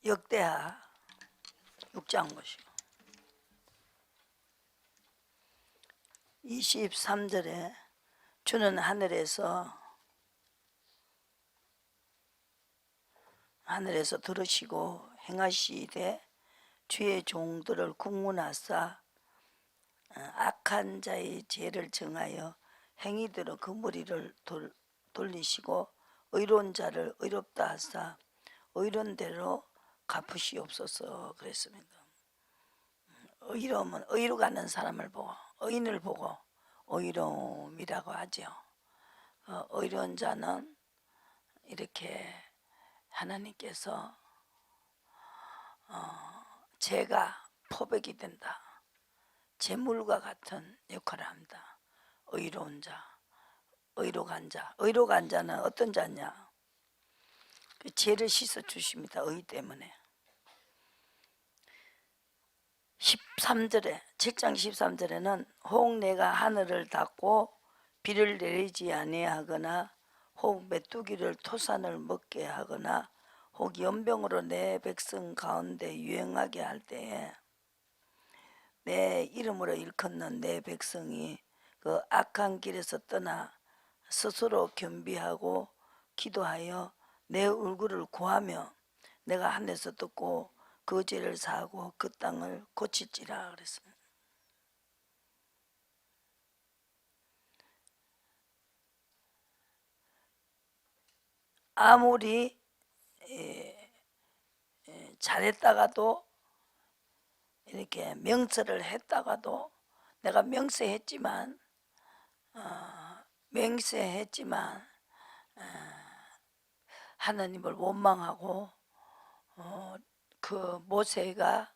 역대하 6장 보시고 23절에 주는 하늘에서 들으시고 행하시되 주의 종들을 국문하사 악한 자의 죄를 정하여 행위대로 그 머리를 돌리시고 의로운 자를 의롭다 하사 의로운 대로 갚으시옵소서 그랬습니다. 의로움은 의로 가는 사람을 보고 의인을 보고 의로움이라고 하죠. 의로운 자는 이렇게 하나님께서 죄가 포백이 된다. 재물과 같은 역할을 합니다. 의로운 자, 의로 간 자. 의로 간 자는 어떤 자냐? 그 죄를 씻어 주십니다. 의 때문에. 7장 13절에는 혹 내가 하늘을 닫고 비를 내리지 아니하거나 혹 메뚜기를 토산을 먹게 하거나 혹 연병으로 내 백성 가운데 유행하게 할 때에 내 이름으로 일컫는 내 백성이 그 악한 길에서 떠나 스스로 겸비하고 기도하여 내 얼굴을 구하며 내가 하늘에서 듣고 그 죄를 사하고 그 땅을 고칠지라 그랬습니다. 아무리 잘했다가도 이렇게 명세를 했다가도 내가 맹세했지만 하나님을 원망하고 그 모세가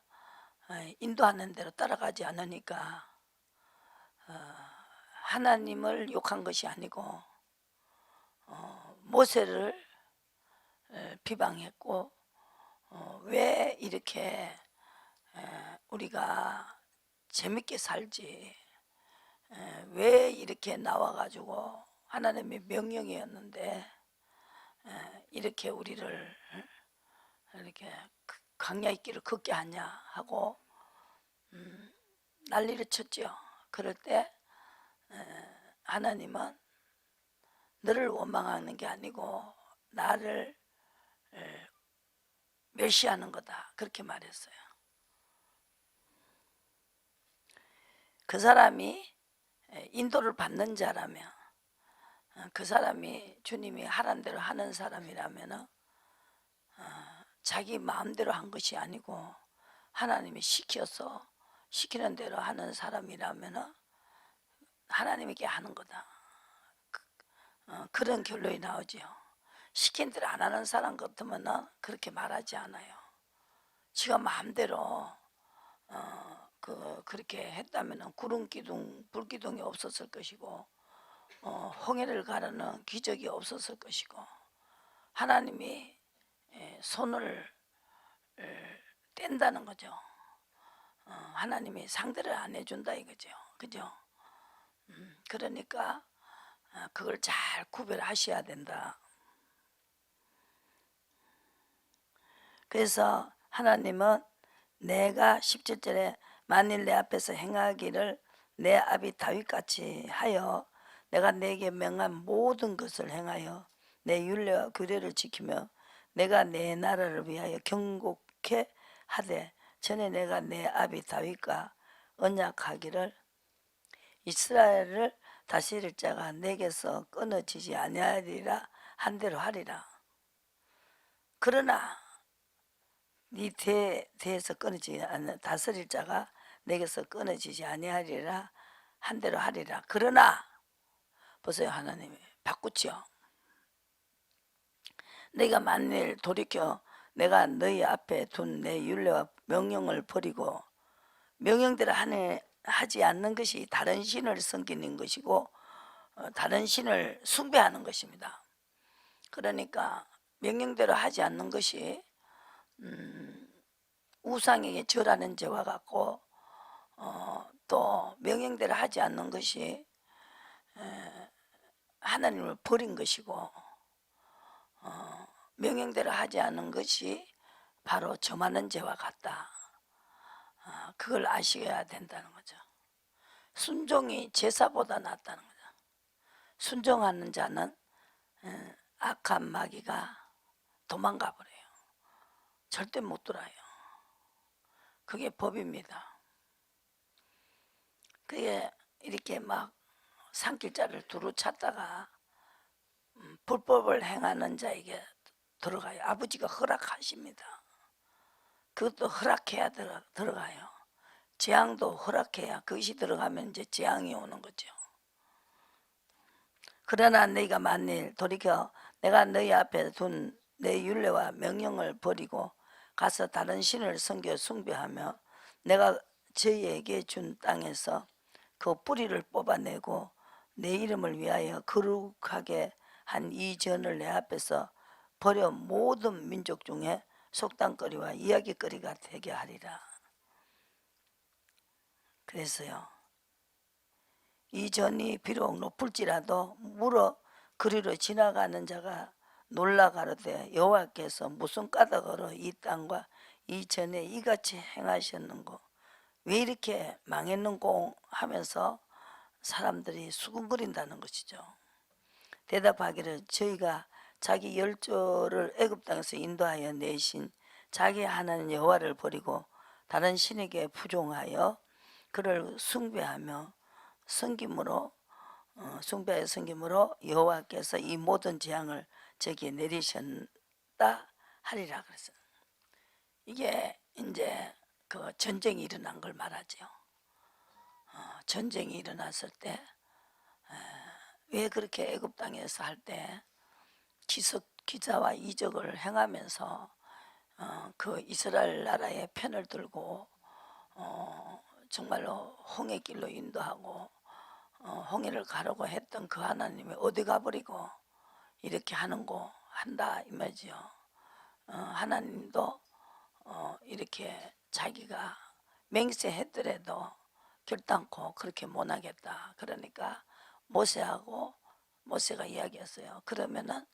인도하는 대로 따라가지 않으니까 하나님을 욕한 것이 아니고 모세를 비방했고 왜 이렇게 우리가 재밌게 살지 왜 이렇게 나와가지고 하나님의 명령이었는데 이렇게 우리를 이렇게 광야의 길을 걷게 하냐 하고 난리를 쳤죠. 그럴 때 하나님은 너를 원망하는 게 아니고 나를 멸시하는 거다 그렇게 말했어요. 그 사람이 인도를 받는 자라면 그 사람이 주님이 하란 대로 하는 사람이라면 자기 마음대로 한 것이 아니고 하나님이 시켜서 시키는 대로 하는 사람이라면 하나님에게 하는 거다. 그런 결론이 나오죠. 시킨 대로 안 하는 사람 같으면 그렇게 말하지 않아요. 지가 마음대로 그렇게 했다면 구름 기둥, 불 기둥이 없었을 것이고 홍해를 가르는 기적이 없었을 것이고 하나님이 손을 뗀다는 거죠. 하나님이 상대를 안 해준다 이거죠. 그죠? 그러니까 그걸 잘 구별하셔야 된다. 그래서 하나님은 내가 17절에 만일 내 앞에서 행하기를 내 아비 다윗같이 하여 내가 내게 명한 모든 것을 행하여 내 율례와 규례를 지키며 내가 내 나라를 위하여 경고케 하되 전에 내가 내 아비 다윗과 언약하기를 이스라엘을 다스릴 자가 내게서 끊어지지 아니하리라 한 대로 하리라. 그러나 네 대에서 끊어지지 않는 다스릴 자가 내게서 끊어지지 아니하리라 한 대로 하리라. 그러나 보세요, 하나님이 바꾸죠. 내가 만일 돌이켜 내가 너희 앞에 둔 내 율례와 명령을 버리고 명령대로 하지 않는 것이 다른 신을 섬기는 것이고 다른 신을 숭배하는 것입니다. 그러니까 명령대로 하지 않는 것이 우상에게 절하는 죄와 같고 또 명령대로 하지 않는 것이 하나님을 버린 것이고 명령대로 하지 않은 것이 바로 점하는 죄와 같다. 그걸 아셔야 된다는 거죠. 순종이 제사보다 낫다는 거죠. 순종하는 자는 악한 마귀가 도망가 버려요. 절대 못 돌아요. 그게 법입니다. 그게 이렇게 막 산길자를 두루 찾다가 불법을 행하는 자에게 들어가요. 아버지가 허락하십니다. 그것도 허락해야 들어가요. 재앙도 허락해야 그것이 들어가면 이제 재앙이 오는 거죠. 그러나 너희가 만일 돌이켜 내가 너희 앞에 둔 내 율례와 명령을 버리고 가서 다른 신을 섬겨 숭배하며 내가 저희에게 준 땅에서 그 뿌리를 뽑아내고 내 이름을 위하여 거룩하게 한 이 전을 내 앞에서 버려 모든 민족 중에 속담거리와 이야기거리가 되게 하리라. 그래서요, 이 전이 비록 높을지라도 물어 그리로 지나가는 자가 놀라 가로되 여호와께서 무슨 까닭으로 이 땅과 이 전에 이같이 행하셨는고 왜 이렇게 망했는고 하면서 사람들이 수군거린다는 것이죠. 대답하기를 저희가 자기 열조를 애굽 땅에서 인도하여 내신 자기 하나님 여호와를 버리고 다른 신에게 부종하여 그를 숭배하며 섬김으로 여호와께서 이 모든 재앙을 저기에 내리셨다 하리라 그랬어요. 이게 이제 그 전쟁이 일어난 걸 말하죠. 전쟁이 일어났을 때 왜 그렇게 애굽 땅에서 할 때 기사와 이적을 행하면서 그 이스라엘 나라의 편을 들고 정말로 홍해 길로 인도하고 홍해를 가라고 했던 그 하나님이 어디 가버리고 이렇게 하는고 한다 이 말이죠. 하나님도 이렇게 자기가 맹세했더라도 결단코 그렇게 못하겠다. 그러니까 모세가 이야기했어요. 그러면은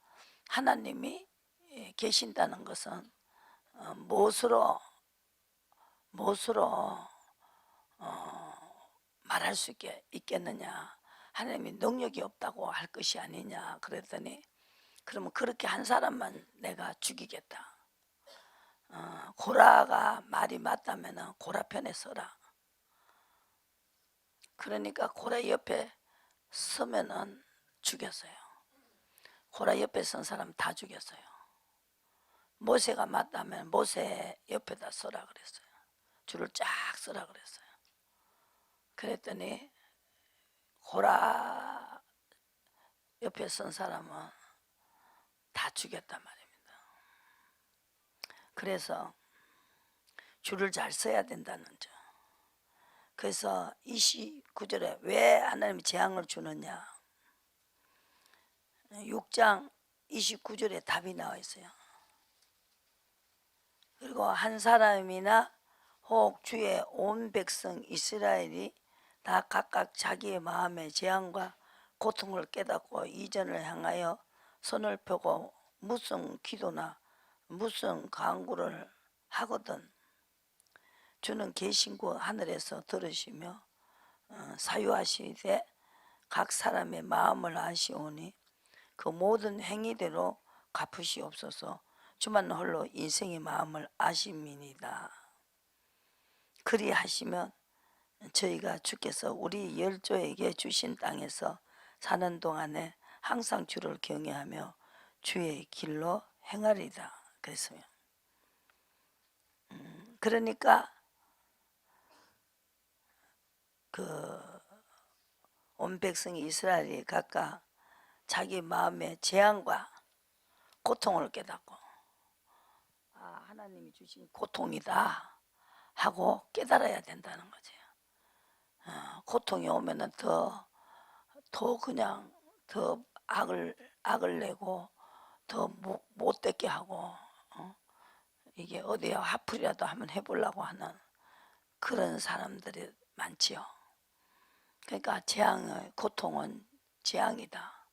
하나님이 계신다는 것은 무엇으로 말할 수 있겠느냐. 하나님이 능력이 없다고 할 것이 아니냐. 그랬더니 그러면 그렇게 한 사람만 내가 죽이겠다. 고라가 말이 맞다면 고라 편에 서라. 그러니까 고라 옆에 서면은 죽였어요. 고라 옆에 선 사람 다 죽였어요. 모세가 맞다면 모세 옆에다 서라 그랬어요. 줄을 쫙 서라 그랬어요. 그랬더니 고라 옆에 선 사람은 다 죽였단 말입니다. 그래서 줄을 잘 서야 된다는 점. 그래서 29절에 왜 하나님이 재앙을 주느냐. 6장 29절에 답이 나와 있어요. 그리고 한 사람이나 혹 주의 온 백성 이스라엘이 다 각각 자기의 마음의 재앙과 고통을 깨닫고 이전을 향하여 손을 펴고 무슨 기도나 무슨 간구를 하거든 주는 계신 곳 하늘에서 들으시며 사유하시되 각 사람의 마음을 아시오니 그 모든 행위대로 갚으시옵소서. 주만 홀로 인생의 마음을 아심이니이다. 그리하시면 저희가 주께서 우리 열조에게 주신 땅에서 사는 동안에 항상 주를 경외하며 주의 길로 행하리다. 그랬어요. 그러니까 그 온 백성이 이스라엘이 각각 자기 마음의 재앙과 고통을 깨닫고 하나님이 주신 고통이다 하고 깨달아야 된다는 거죠. 고통이 오면은 더 그냥 더 악을 내고 더 못되게 하고 이게 어디에 화풀이라도 한번 해보려고 하는 그런 사람들이 많지요. 그러니까 재앙의 고통은 재앙이다.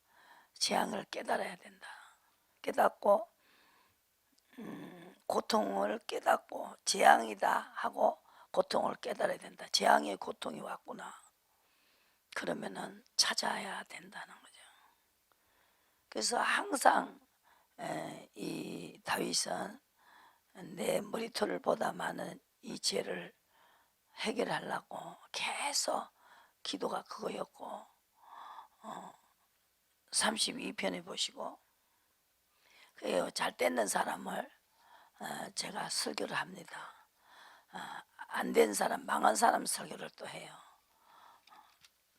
재앙을 깨달아야 된다. 깨닫고 고통을 깨닫고 재앙이다 하고 고통을 깨달아야 된다. 재앙의 고통이 왔구나. 그러면은 찾아야 된다는 거죠. 그래서 항상 이 다윗은 내 머리털보다 많은 이 죄를 해결하려고 계속 기도가 그거였고 32편에 보시고 그래요. 잘 뜯는 사람을 제가 설교를 합니다. 안 된 사람, 망한 사람 설교를 또 해요.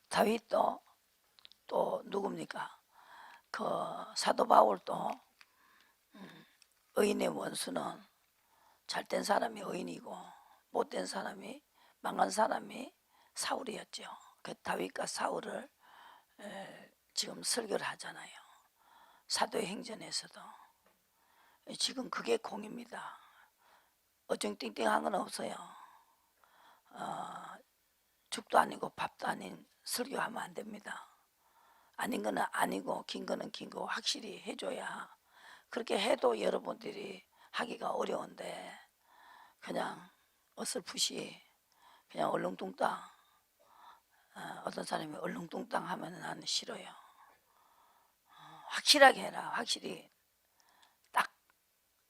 다윗도 또 누굽니까? 그 사도 바울도 의인의 원수는 잘된 사람이 의인이고 못된 사람이 망한 사람이 사울이었죠. 그 다윗과 사울을 지금 설교를 하잖아요. 사도행전에서도 지금 그게 공입니다. 어정띵띵한 건 없어요. 죽도 아니고 밥도 아닌 설교하면 안 됩니다. 아닌 거는 아니고 긴 거는 긴 거 확실히 해줘야. 그렇게 해도 여러분들이 하기가 어려운데 그냥 어설프시 그냥 얼렁뚱땅 어떤 사람이 얼렁뚱땅 하면 나는 싫어요. 확실하게 해라. 확실히 딱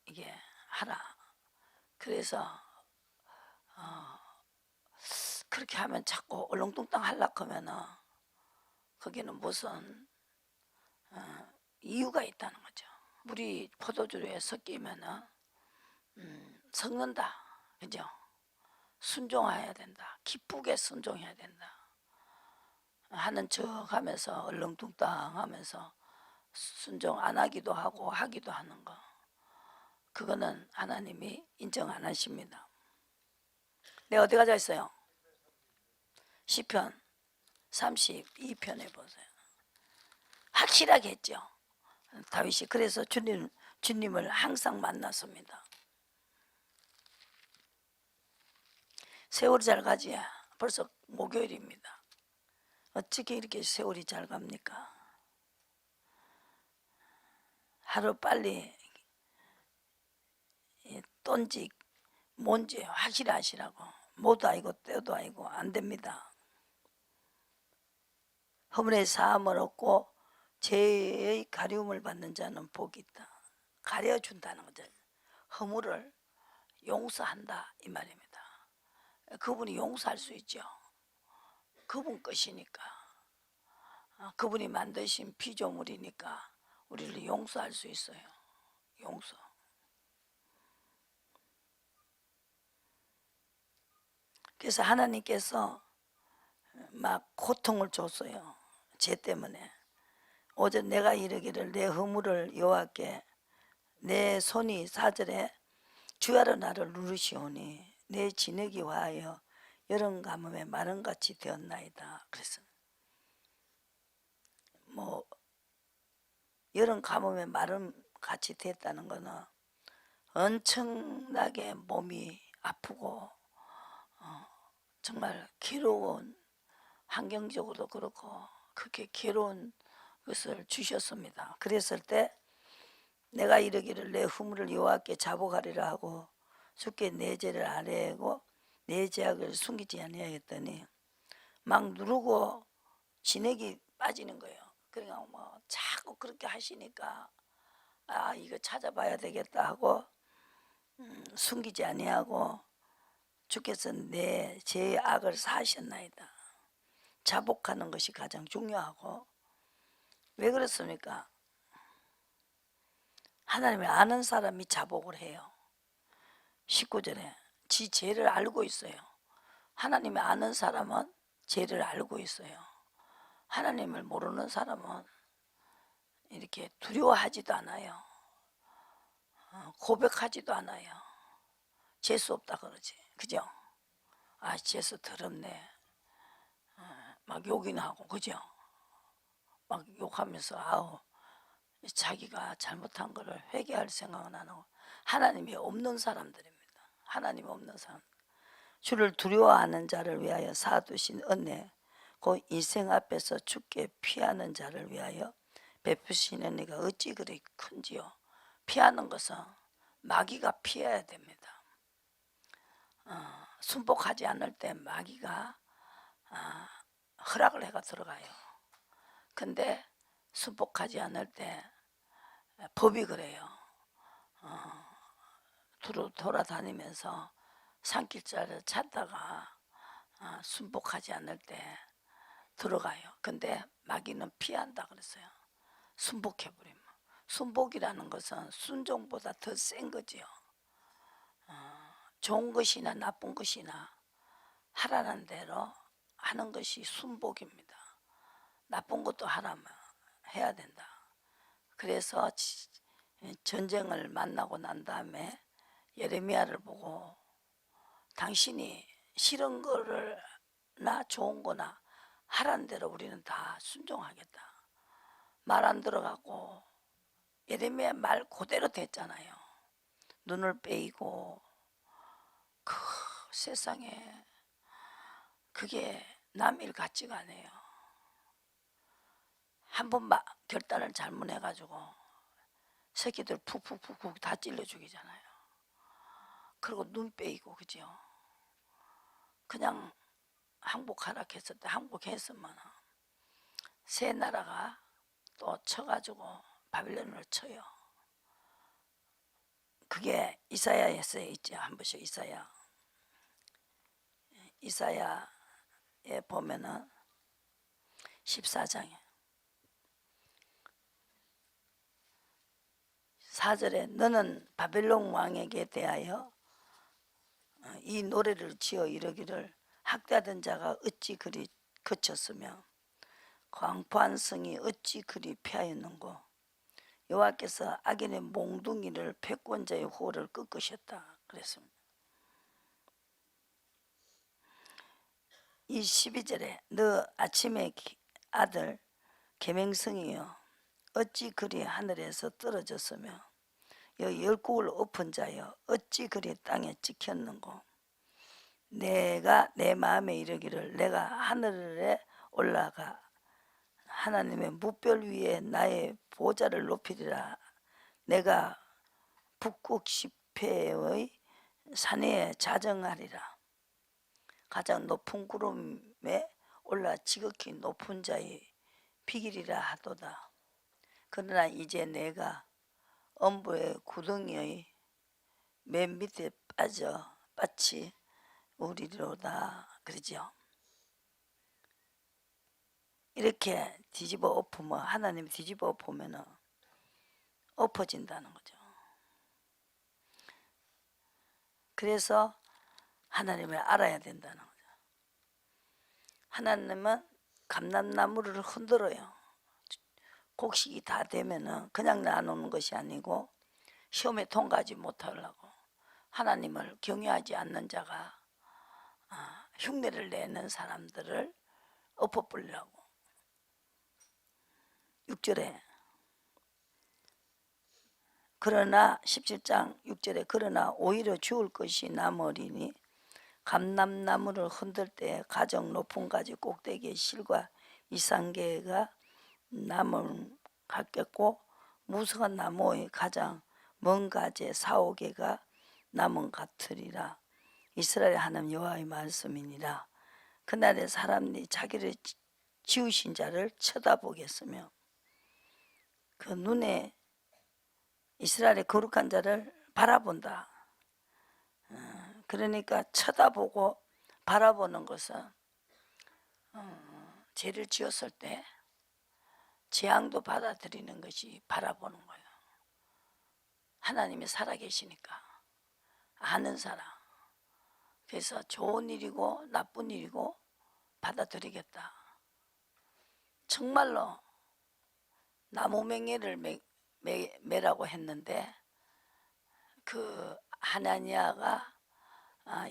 이게 하라. 그래서 그렇게 하면 자꾸 얼렁뚱땅 하려고 하면은 거기는 무슨 이유가 있다는 거죠. 물이 포도주에 섞이면은 섞는다. 그죠? 순종해야 된다. 기쁘게 순종해야 된다. 하는 척 하면서 얼렁뚱땅 하면서 순종 안 하기도 하고 하기도 하는 거. 그거는 하나님이 인정 안 하십니다. 네, 어디 가자 있어요? 시편 32편에 보세요. 확실하게 했죠. 다윗이 그래서 주님을 항상 만났습니다. 세월이 잘 가지. 벌써 목요일입니다. 어떻게 이렇게 세월이 잘 갑니까? 하루 빨리 떤지 뭔지 확실히 하시라고. 모두 아니고 때도 아니고 안 됩니다. 허물의 사함을 얻고 죄의 가리움을 받는 자는 복이 있다. 가려준다는 거죠. 허물을 용서한다 이 말입니다. 그분이 용서할 수 있죠. 그분 것이니까. 그분이 만드신 피조물이니까 우리를 용서할 수 있어요. 용서. 그래서 하나님께서 막 고통을 줬어요. 죄 때문에. 오직 내가 이르기를 내 허물을 여호와께 내 손이 4절에 주야로 나를 누르시오니 내 진흙이 화하여 여름 가뭄에 마른같이 되었나이다. 그래서 뭐 여름 가뭄에 마름같이 됐다는 거는 엄청나게 몸이 아프고 정말 괴로운 환경적으로도 그렇고 그렇게 괴로운 것을 주셨습니다. 그랬을 때 내가 이르기를 내 후물을 여호와께 자복하리라 하고 주께 내 죄를 아뢰고 내 죄악을 숨기지 아니하였더니 막 누르고 진액이 빠지는 거예요. 그러니까 뭐 자꾸 그렇게 하시니까 아 이거 찾아봐야 되겠다 하고 숨기지 아니하고 주께서 내 죄악을 사하셨나이다. 자복하는 것이 가장 중요하고 왜 그렇습니까? 하나님을 아는 사람이 자복을 해요. 19절에 지 죄를 알고 있어요. 하나님을 아는 사람은 죄를 알고 있어요. 하나님을 모르는 사람은 이렇게 두려워하지도 않아요. 고백하지도 않아요. 재수 없다 그러지. 그죠? 아 재수 더럽네. 막 욕이나 하고 그죠? 막 욕하면서 아우 자기가 잘못한 거를 회개할 생각은 안 하고 하나님이 없는 사람들입니다. 하나님 없는 사람. 주를 두려워하는 자를 위하여 사두신 은혜 그 인생 앞에서 죽게 피하는 자를 위하여 베푸시는 은혜가 어찌 그리 큰지요. 피하는 것은 마귀가 피해야 됩니다. 순복하지 않을 때 마귀가 허락을 해가 들어가요. 근데 순복하지 않을 때 법이 그래요. 돌아다니면서 산길자를 찾다가 순복하지 않을 때 들어가요. 근데 마귀는 피한다 그랬어요. 순복해버리면. 순복이라는 것은 순종보다 더 센 거지요. 좋은 것이나 나쁜 것이나 하라는 대로 하는 것이 순복입니다. 나쁜 것도 하라면 해야 된다. 그래서 전쟁을 만나고 난 다음에 예레미야를 보고 당신이 싫은 거나 좋은 거나 하라는 대로 우리는 다 순종하겠다. 말 안 들어가고 예레미야 말 그대로 됐잖아요. 눈을 빼이고 그 세상에 그게 남일 같지가 않아요. 한 번 결단을 잘못해가지고 새끼들 푹푹푹푹 다 찔러 죽이잖아요. 그리고 눈 빼이고 그죠. 그냥 항복하라 했을 때 항복했으면 새 나라가 또 쳐가지고 바빌론을 쳐요. 그게 이사야에서 있죠. 한 번씩 이사야에 보면은 14장에 4절에 너는 바벨론 왕에게 대하여 이 노래를 지어 이르기를 학대하던 자가 어찌 그리 그쳤으며 광포한 성이 어찌 그리 피하였는고 여호와께서 악인의 몽둥이를 패권자의 호를 꺾으셨다 그랬습니다. 이 12절에 너 아침의 아들 계명성이여 어찌 그리 하늘에서 떨어졌으며 열국을 엎은 자여 어찌 그리 땅에 찍혔는고 내가 내 마음에 이르기를 내가 하늘에 올라가 하나님의 무별 위에 나의 보좌를 높이리라. 내가 북극 시패의 산에 자정하리라. 가장 높은 구름에 올라 지극히 높은 자의 비길이라 하도다. 그러나 이제 내가 엄부의 구덩이의 맨 밑에 빠치 우리로다 그러죠. 이렇게 뒤집어 엎으면 하나님이 뒤집어 엎으면 엎어진다는 거죠. 그래서 하나님을 알아야 된다는 거죠. 하나님은 감람나무를 흔들어요. 곡식이 다 되면은 그냥 놔놓는 것이 아니고 시험에 통과하지 못하려고 하나님을 경외하지 않는 자가 흉내를 내는 사람들을 엎어버리려고. 6절에 그러나 17장 6절에 그러나 오히려 죽을 것이 남으리니 감람나무를 흔들 때 가장 높은 가지 꼭대기의 실과 이상계가 나무를 같겠고 무성한 나무의 가장 먼 가지 4-5개가 나무 같으리라. 이스라엘 하나님 여호와의 말씀이니라. 그날에 사람들이 자기를 지으신 자를 쳐다보겠으며 그 눈에 이스라엘의 거룩한 자를 바라본다. 그러니까 쳐다보고 바라보는 것은 죄를 지었을 때 재앙도 받아들이는 것이 바라보는 거예요. 하나님이 살아계시니까 아는 사람. 그래서 좋은 일이고 나쁜 일이고 받아들이겠다. 정말로 나무맹이를 매라고 했는데 그 하나니아가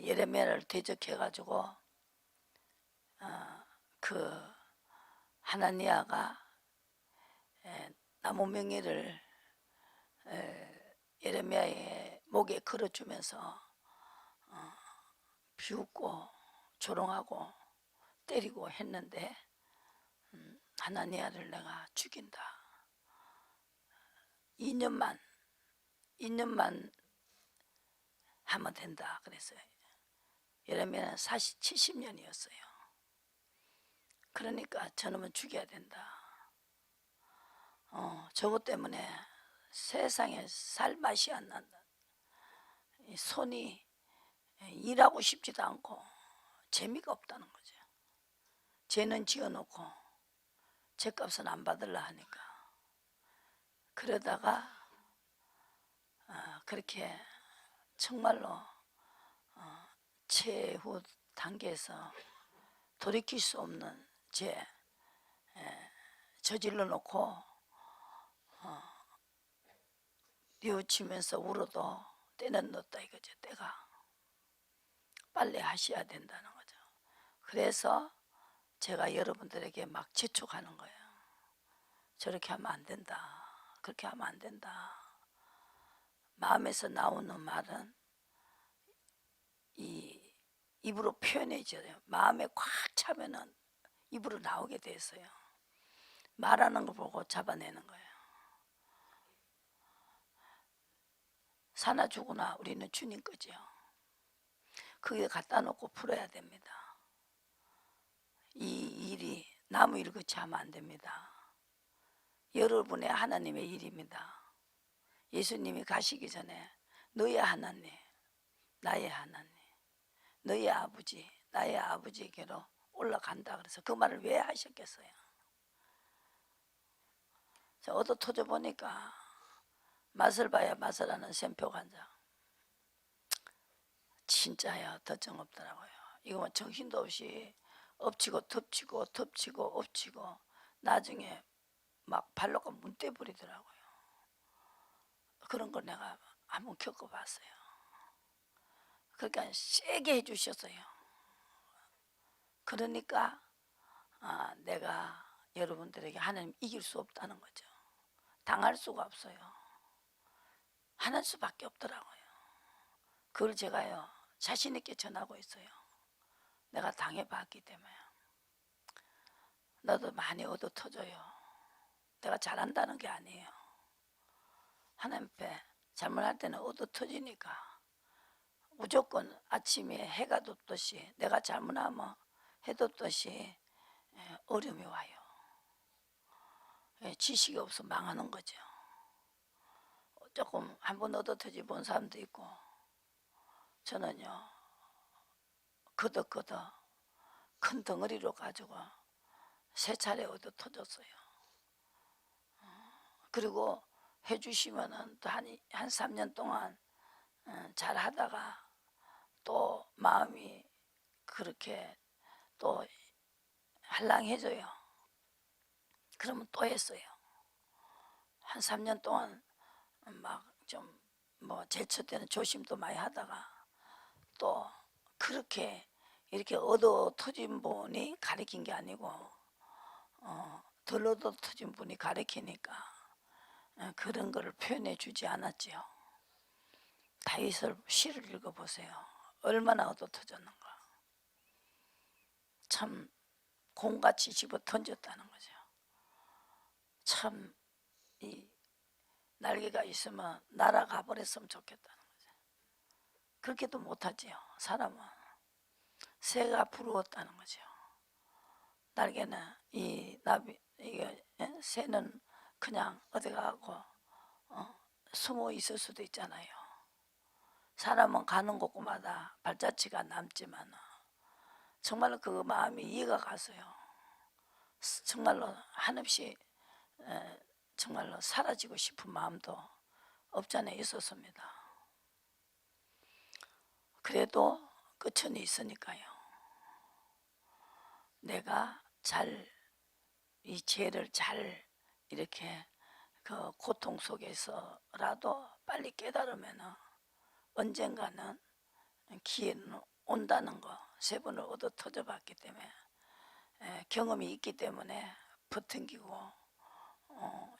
예레미야를 대적해가지고 그 하나니아가 나무맹이를 예레미야의 목에 걸어주면서 비웃고 조롱하고 때리고 했는데 하나니아를 내가 죽인다. 2년만 하면 된다 그랬어요. 예레미야는 70년이었어요. 그러니까 저놈은 죽여야 된다. 저것 때문에 세상에 살 맛이 안 난다. 손이 일하고 싶지도 않고 재미가 없다는 거죠. 죄는 지어놓고 죄값은 안 받으려 하니까. 그러다가 그렇게 정말로 최후 단계에서 돌이킬 수 없는 죄 저질러 놓고 뉘우치면서 울어도 때는 늦다 이거죠. 때가 빨리 하셔야 된다는 거죠. 그래서 제가 여러분들에게 막 재촉하는 거예요. 저렇게 하면 안 된다. 그렇게 하면 안 된다. 마음에서 나오는 말은 이 입으로 표현해져요. 마음에 꽉 차면은 입으로 나오게 돼 있어요. 말하는 거 보고 잡아내는 거예요. 사나 죽으나 우리는 주님 거죠. 그게 갖다 놓고 풀어야 됩니다. 이 일이 나무 일같이 하면 안 됩니다. 여러분의 하나님의 일입니다. 예수님이 가시기 전에 너의 하나님, 나의 하나님, 너의 아버지, 나의 아버지에게로 올라간다 그래서 그 말을 왜 하셨겠어요? 얻어 터져 보니까 맛을 봐야 맛을 아는 샘표 간장. 진짜야 더정 없더라고요. 이거 뭐 정신도 없이 엎치고 덮치고 덮치고 엎치고 나중에 막 발로가 문대 버리더라고요. 그런 걸 내가 한번 겪어봤어요. 그러니까 세게 해주셨어요. 그러니까 내가 여러분들에게 하나님 이길 수 없다는 거죠. 당할 수가 없어요. 하는 수밖에 없더라고요. 그걸 제가요 자신 있게 전하고 있어요. 내가 당해봤기 때문에. 너도 많이 얻어 터져요. 내가 잘한다는 게 아니에요. 하나님 앞에 잘못할 때는 얻어 터지니까 무조건 아침에 해가 돋듯이 내가 잘못하면 해 돋듯이 어려움이 와요. 지식이 없어 망하는 거죠. 조금 한번 얻어 터지 본 사람도 있고 저는요 거덕거덕 큰 덩어리로 가지고 세 차례 얻어 터졌어요. 그리고 해주시면은 또 한 3년 동안 잘 하다가 또 마음이 그렇게 또 할랑해져요. 그러면 또 했어요. 한 3년 동안 막 좀 뭐 제철 때는 조심도 많이 하다가 또 그렇게 이렇게 얻어 터진 분이 가르친 게 아니고 덜 얻어 터진 분이 가르치니까 그런 거를 표현해 주지 않았지요. 다윗을 시를 읽어보세요. 얼마나 얻어 터졌는가. 참 공같이 집어 던졌다는 거죠. 참 이 날개가 있으면 날아가 버렸으면 좋겠다는 거죠. 그렇게도 못하지요. 사람은 새가 부러웠다는 거죠. 날개는 이 나비 이게 새는 그냥 어디 가고 숨어 있을 수도 있잖아요. 사람은 가는 곳마다 발자취가 남지만 정말로 그 마음이 이해가 가서요. 정말로 한없이 정말로 사라지고 싶은 마음도 없잖아 있었습니다. 그래도 끝은 있으니까요. 내가 잘 이 죄를 잘 이렇게 그 고통 속에서라도 빨리 깨달으면 언젠가는 기회는 온다는 거 세 번을 얻어 터져 봤기 때문에 경험이 있기 때문에 버팅기고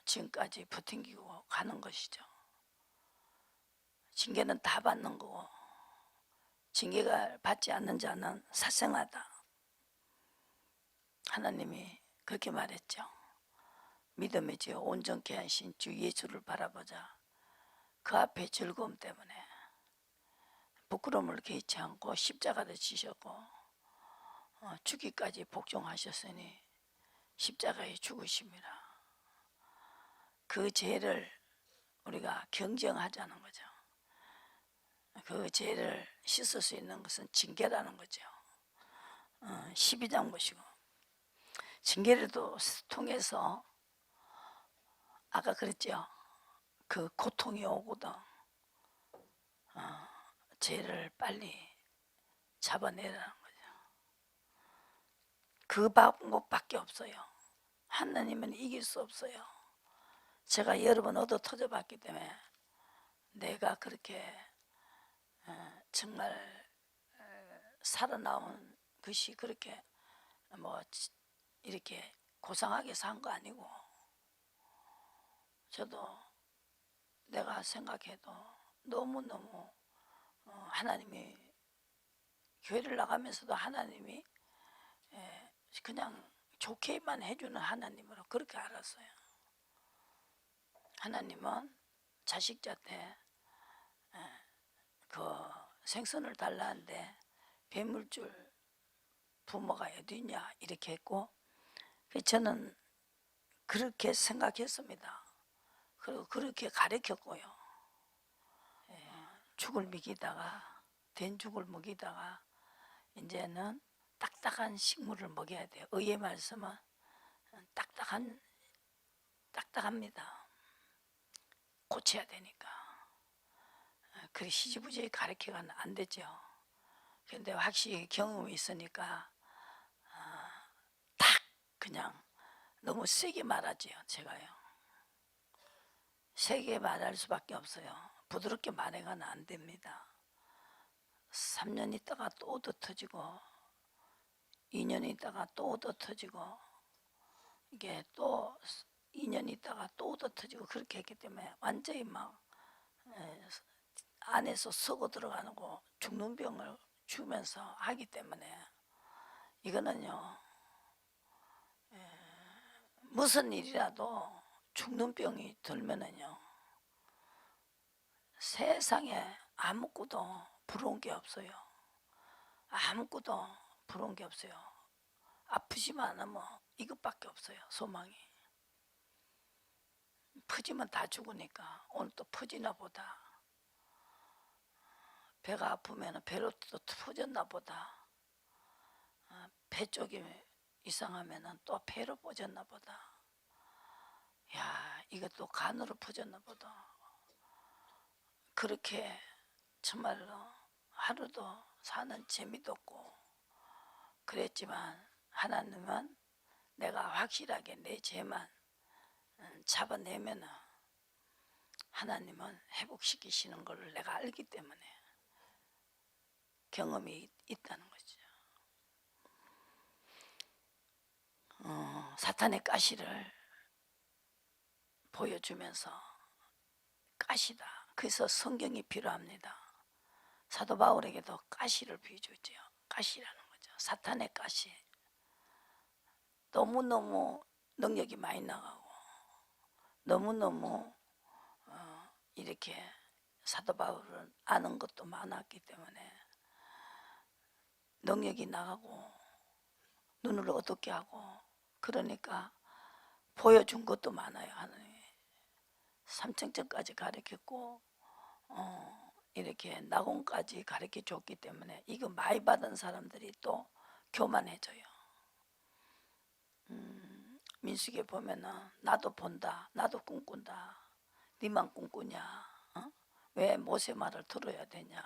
지금까지 버팅기고 가는 것이죠. 징계는 다 받는 거고 징계가 받지 않는 자는 사생하다. 하나님이 그렇게 말했죠. 믿음의 지 온전케 하신 주 예수를 바라보자. 그 앞에 즐거움 때문에 부끄러움을 개의치 않고 십자가를 지셨고 죽기까지 복종하셨으니 십자가에 죽으심이라. 그 죄를 우리가 경쟁하자는 거죠. 그 죄를 씻을 수 있는 것은 징계라는 거죠. 12장 보시고, 징계를 통해서 아까 그랬죠. 그 고통이 오거든. 죄를 빨리 잡아내라는 거죠. 그 방법밖에 없어요. 하나님은 이길 수 없어요. 제가 여러 번 얻어 터져 봤기 때문에 내가 그렇게 정말 살아나온 것이 그렇게 뭐 이렇게 고상하게 산 거 아니고, 저도 내가 생각해도 너무너무 하나님이, 교회를 나가면서도 하나님이 그냥 좋게만 해주는 하나님으로 그렇게 알았어요. 하나님은 자식자한테 그 생선을 달라는데 배물줄 부모가 어디 있냐 이렇게 했고, 저는 그렇게 생각했습니다. 그리고 그렇게 가르쳤고요. 죽을 먹이다가, 된 죽을 먹이다가 이제는 딱딱한 식물을 먹여야 돼요. 의의 말씀은 딱딱합니다. 고쳐야 되니까. 그리 시지부지 가르쳐가면 안 되죠. 근데 확실히 경험이 있으니까 탁 그냥 너무 세게 말하지요. 제가요. 세게 말할 수밖에 없어요. 부드럽게 말해가는 안 됩니다. 3년 있다가 또 얻어 터지고 2년 있다가 또 얻어 터지고, 이게 또 2년 있다가 또 얻어 터지고 그렇게 했기 때문에 완전히 막 안에서 썩어 들어가는 거, 죽는 병을 주면서 하기 때문에 이거는요, 무슨 일이라도 죽는 병이 들면은요, 세상에 아무것도 부러운 게 없어요. 아무것도 부러운 게 없어요. 아프지만 않으면 이것밖에 없어요. 소망이. 퍼지면 다 죽으니까 오늘 또 퍼지나 보다. 배가 아프면 배로 또 퍼졌나 보다. 배 쪽이 이상하면 또 배로 퍼졌나 보다. 야, 이것도 간으로 퍼졌나 보다. 그렇게 정말로 하루도 사는 재미도 없고 그랬지만, 하나님은 내가 확실하게 내 죄만 잡아내면 하나님은 회복시키시는 걸 내가 알기 때문에 경험이 있다는 거죠. 사탄의 가시를 보여주면서, 가시다. 그래서 성경이 필요합니다. 사도 바울에게도 가시를 비유주죠. 가시라는 거죠. 사탄의 가시. 너무너무 능력이 많이 나가고 너무너무 이렇게 사도 바울은 아는 것도 많았기 때문에 능력이 나가고 눈을 어둡게 하고, 그러니까 보여준 것도 많아요. 하나님이 삼층천까지 가르쳤고 이렇게 낙원까지 가르쳐 줬기 때문에 이거 많이 받은 사람들이 또 교만해져요. 민수기에 보면은 나도 본다, 나도 꿈꾼다, 니만 꿈꾸냐, 왜 모세 말을 들어야 되냐,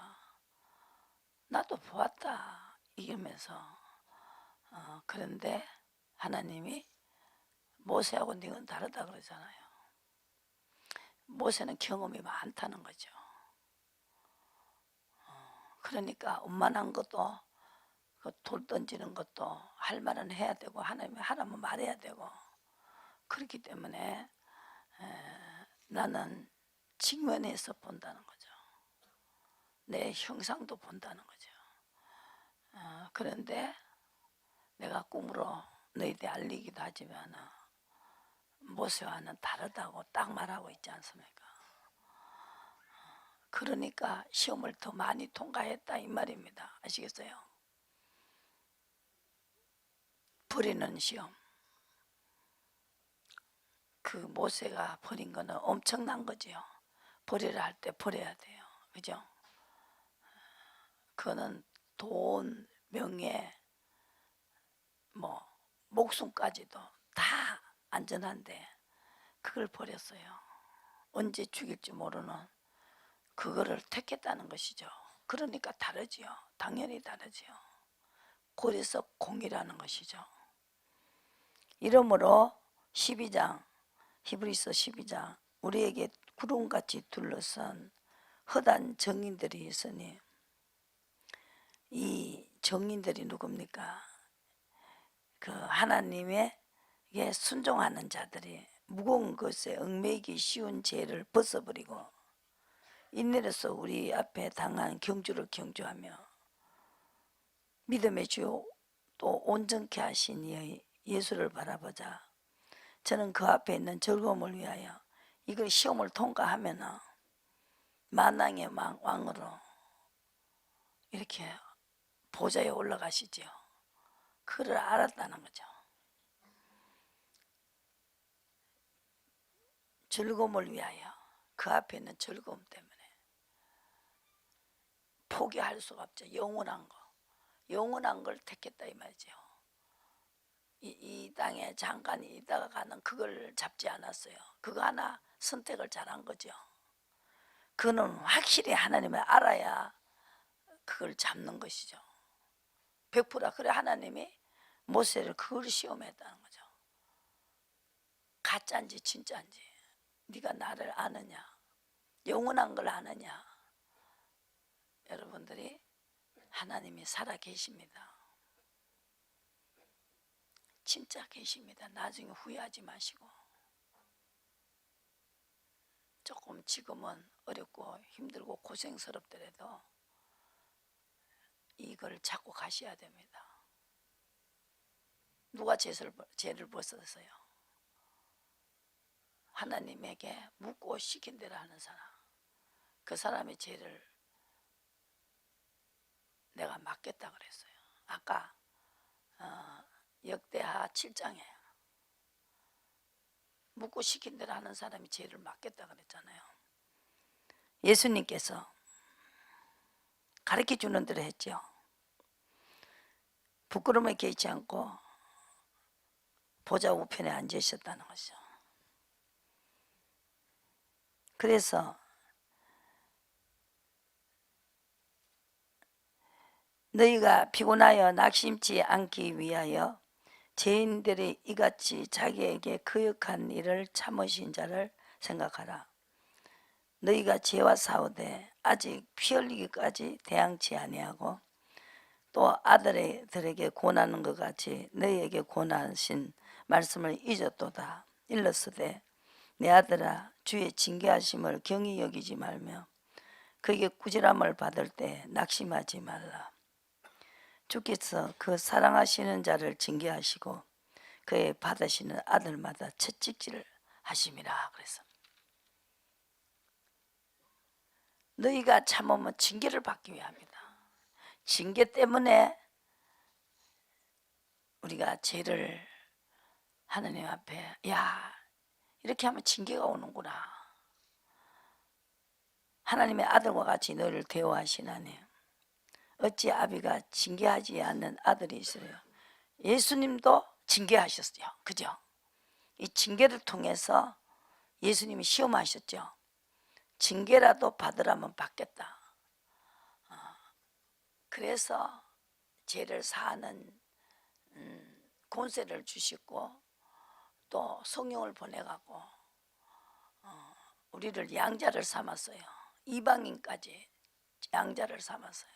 나도 보았다 이러면서 그런데 하나님이 모세하고 니는 다르다 그러잖아요. 모세는 경험이 많다는 거죠. 그러니까 원만한 것도, 돌 던지는 것도 할 말은 해야 되고 하나님이 하라면 말해야 되고, 그렇기 때문에 나는 직면해서 본다는 거죠. 내 형상도 본다는 거죠. 그런데 내가 꿈으로 너희들 알리기도 하지만 모세와는 다르다고 딱 말하고 있지 않습니까? 그러니까 시험을 더 많이 통과했다 이 말입니다. 아시겠어요? 버리는 시험. 그 모세가 버린 거는 엄청난 거지요. 버리라 할 때 버려야 돼요. 그죠? 그거는 돈, 명예, 뭐 목숨까지도 다 안전한데 그걸 버렸어요. 언제 죽일지 모르는 그거를 택했다는 것이죠. 그러니까 다르지요. 당연히 다르지요. 그래서 공이라는 것이죠. 이러므로 12장 히브리서 12장 우리에게 구름같이 둘러싼 허단 정인들이 있으니 이 정인들이 누굽니까? 그 하나님에게 순종하는 자들이 무거운 것에 얽매이기 쉬운 죄를 벗어버리고 인내로서 우리 앞에 당한 경주를 경주하며 믿음의 주 또 온전케 하신 이의 예수를 바라보자. 저는 그 앞에 있는 즐거움을 위하여 이걸 시험을 통과하면 만왕의 왕으로 이렇게 보좌에 올라가시죠. 그를 알았다는 거죠. 즐거움을 위하여 그 앞에 있는 즐거움 때문에 포기할 수가 없죠. 영원한 거, 영원한 걸 택했다 이 말이죠. 이 땅에 잠깐 있다가 가는 그걸 잡지 않았어요. 그거 하나 선택을 잘한 거죠. 그는 확실히 하나님을 알아야 그걸 잡는 것이죠. 100% 그래 하나님이 모세를 그걸 시험했다는 거죠. 가짜인지 진짜인지 네가 나를 아느냐, 영원한 걸 아느냐. 여러분들이 하나님이 살아 계십니다. 진짜 계십니다. 나중에 후회하지 마시고. 조금 지금은 어렵고 힘들고 고생스럽더라도 이걸 잡고 가셔야 됩니다. 누가 죄를 벗었어요? 하나님에게 묻고 시킨 대로 하는 사람. 그 사람의 죄를 내가 맡겠다 그랬어요. 아까 역대하 7장에 묻고 시킨 대로 하는 사람이 죄를 맡겠다 그랬잖아요. 예수님께서 가르쳐 주는 대로 했죠. 부끄러움에 개의치 않고 보좌 우편에 앉아 있었다는 것이죠. 그래서 너희가 피곤하여 낙심치 않기 위하여 죄인들이 이같이 자기에게 거역한 일을 참으신 자를 생각하라. 너희가 죄와 싸우되 아직 피 흘리기까지 대항치 아니하고 또 아들들에게 권하는 것 같이 너희에게 권하신 말씀을 잊었도다. 일렀으되 내 아들아 주의 징계하심을 경히 여기지 말며 그에게 꾸지람을 받을 때 낙심하지 말라. 주께서 그 사랑하시는 자를 징계하시고 그의 받으시는 아들마다 채찍질을 하심이라. 그래서 너희가 참으면 징계를 받기 위함이다. 징계 때문에 우리가 죄를 하나님 앞에 이렇게 하면 징계가 오는구나. 하나님의 아들과 같이 너를 대우하시나니 어찌 아비가 징계하지 않는 아들이 있어요. 예수님도 징계하셨어요. 그죠? 이 징계를 통해서 예수님이 시험하셨죠. 징계라도 받으라면 받겠다. 그래서 죄를 사하는 권세를 주시고 또 성령을 보내갖고 우리를 양자를 삼았어요. 이방인까지 양자를 삼았어요.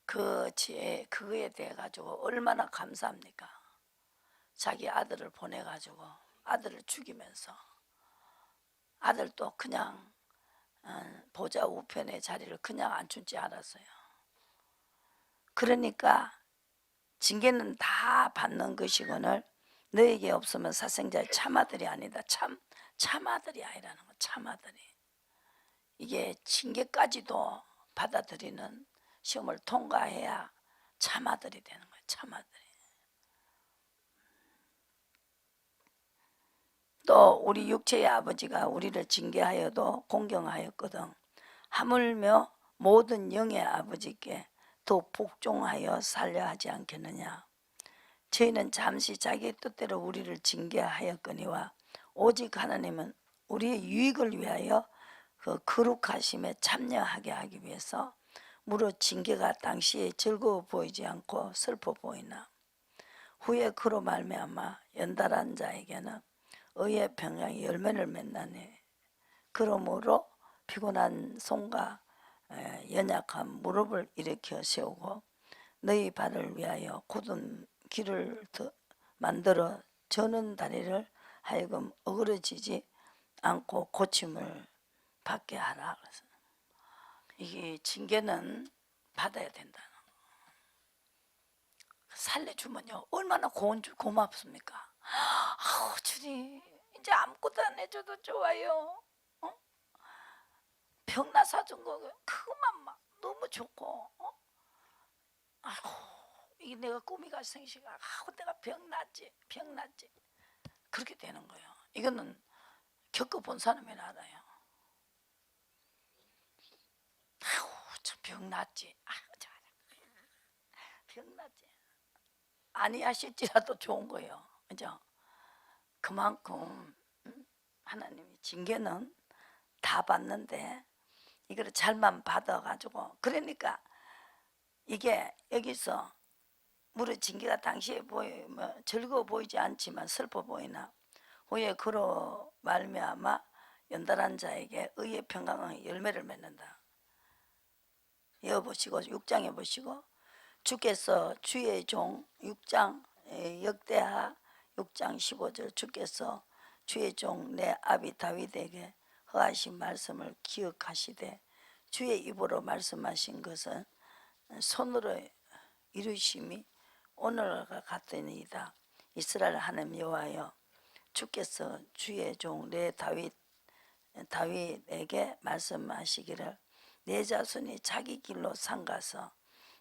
그거에 대해 가지고 얼마나 감사합니까? 자기 아들을 보내 가지고 아들을 죽이면서 아들도 그냥 보좌 우편의 자리를 그냥 앉지 않았어요. 그러니까 징계는 다 받는 것이거늘 너에게 없으면 사생자의 참아들이 아니다. 참아들이 아니라는 거. 참아들이. 이게 징계까지도 받아들이는 시험을 통과해야 참아들이 되는 거예요. 참아들이. 또 우리 육체의 아버지가 우리를 징계하여도 공경하였거든 하물며 모든 영의 아버지께 더 복종하여 살려 하지 않겠느냐. 저희는 잠시 자기의 뜻대로 우리를 징계하였거니와 오직 하나님은 우리의 유익을 위하여 그 거룩하심에 참여하게 하기 위해서 무릇 징계가 당시에 즐거워 보이지 않고 슬퍼 보이나 후에 그로 말미암아 연달한 자에게는 의의 평강이 열매를 맺나니 그러므로 피곤한 손과 연약한 무릎을 일으켜 세우고 너희 발을 위하여 굳은 길을 만들어 저는 다리를 하여금 어그러지지 않고 고침을 받게 하라. 그래서 이게 징계는 받아야 된다. 살려주면요 얼마나 고맙습니까? 아우 주님 이제 아무것도 안 해줘도 좋아요. 병나 사준 거 그것만 막 너무 좋고 아이고 이게 내가 꿈이가 생시가 내가 병났지 그렇게 되는 거예요. 이거는 겪어본 사람이 알아요. 아이고 저 병났지 병났지 아니하실지라도 좋은 거예요. 그죠? 그만큼 하나님이 징계는 다 받는데 이거를 잘만 받아가지고 그러니까 이게 여기서 무릇 징계가 당시에 보이면 즐거워 보이지 않지만 슬퍼 보이나 후에 그로 말미암아 연달한 자에게 의의 평강의 열매를 맺는다. 이어 보시고 6장에 보시고 주께서 주의 종 6장 역대하 6장 15절 주께서 주의 종 내 아비 다윗에게 허하신 말씀을 기억하시되 주의 입으로 말씀하신 것은 손으로 이루심이 오늘과 같으니이다. 이스라엘 하나님 여호와여 주께서 주의 종 내 다윗에게 말씀하시기를 내 자손이 자기 길로 삼가서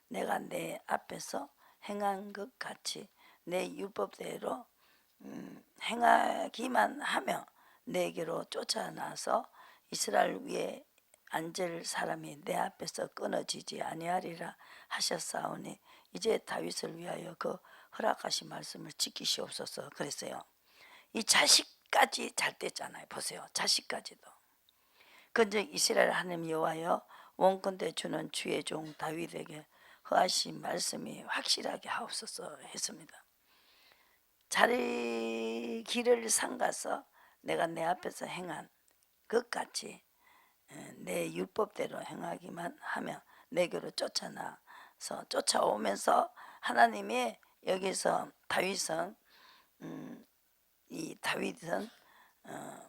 내가 내 앞에서 행한 것 같이 내 율법대로 행하기만 하며 내게로 쫓아나서 이스라엘 위에 앉을 사람이 내 앞에서 끊어지지 아니하리라 하셨사오니 이제 다윗을 위하여 그 허락하신 말씀을 지키시옵소서. 그랬어요. 이 자식까지 잘 됐잖아요. 보세요. 자식까지도. 그런즉 이스라엘 하나님 여호와여 원컨대 주는 주의 종 다윗에게 허하신 말씀이 확실하게 하옵소서 했습니다. 자리 길을 삼가서 내가 내 앞에서 행한 것 같이 내 율법대로 행하기만 하며 내게로 쫓아나서 쫓아오면서 하나님이 여기서 다윗은 이 다윗은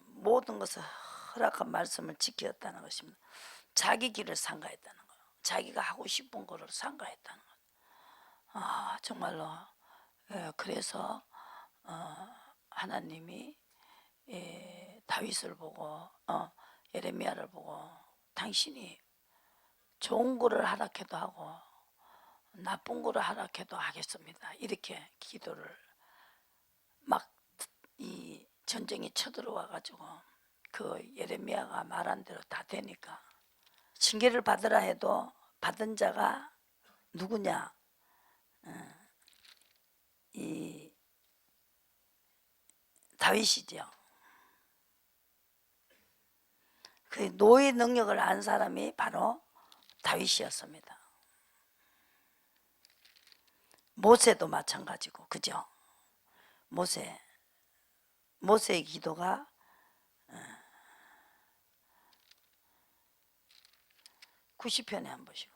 모든 것을 허락한 말씀을 지켰다는 것입니다. 자기 길을 삼가했다는 거예요. 자기가 하고 싶은 거를 삼가했다는 거예요. 정말로 그래서 하나님이 다윗을 보고 예레미야를 보고 당신이 좋은 거를 하락해도 하고 나쁜 거를 하락해도 하겠습니다. 이렇게 기도를 막 이 전쟁이 쳐들어와 가지고 그 예레미야가 말한 대로 다 되니까 징계를 받으라 해도 받은 자가 누구냐? 이 다윗이죠. 그 노예 능력을 안 사람이 바로 다윗이었습니다. 모세도 마찬가지고 그죠? 모세의 기도가 90편에 한번 보시고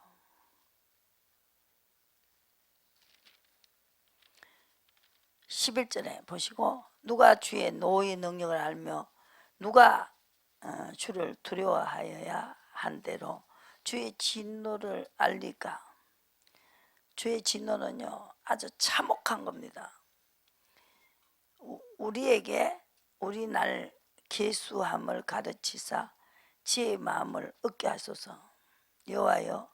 11절에 보시고 누가 주의 노의 능력을 알며 누가 주를 두려워하여야 한 대로 주의 진노를 알리까. 주의 진노는요 아주 참혹한 겁니다. 우리에게 우리 날 계수함을 가르치사 지혜의 마음을 얻게 하소서. 여호와여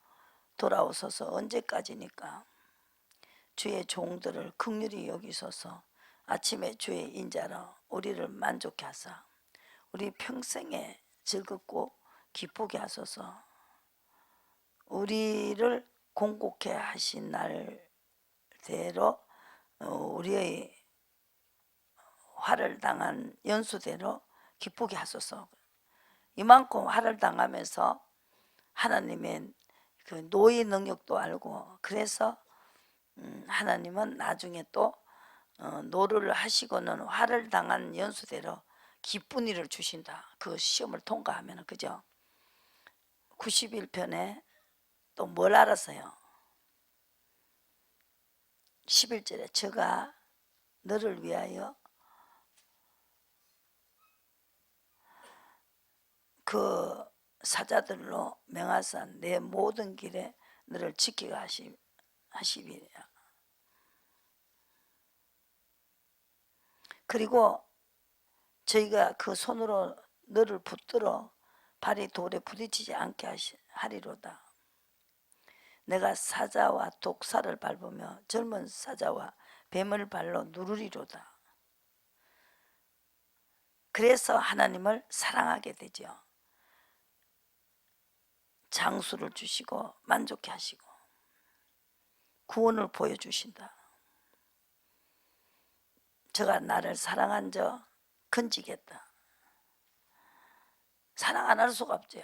돌아오소서. 언제까지니까. 주의 종들을 긍휼히 여기소서. 아침에 주의 인자로 우리를 만족케 하사 우리 평생에 즐겁고 기쁘게 하소서. 우리를 공곡해 하신 날대로 우리의 화를 당한 연수대로 기쁘게 하소서. 이만큼 화를 당하면서 하나님의 그 노의 능력도 알고, 그래서 하나님은 나중에 또 노를 하시고는 화를 당한 연수대로 기쁜 일을 주신다. 그 시험을 통과하면. 그죠? 91편에 또 뭘 알았어요? 11절에 저가 너를 위하여 그 사자들로 명하사 내 모든 길에 너를 지키게 하시리라. 그리고 저희가 그 손으로 너를 붙들어 발이 돌에 부딪히지 않게 하리로다. 내가 사자와 독사를 밟으며 젊은 사자와 뱀을 발로 누르리로다. 그래서 하나님을 사랑하게 되죠. 장수를 주시고 만족해 하시고 구원을 보여주신다. 저가 나를 사랑한 저 건지겠다. 사랑 안 할 수가 없죠.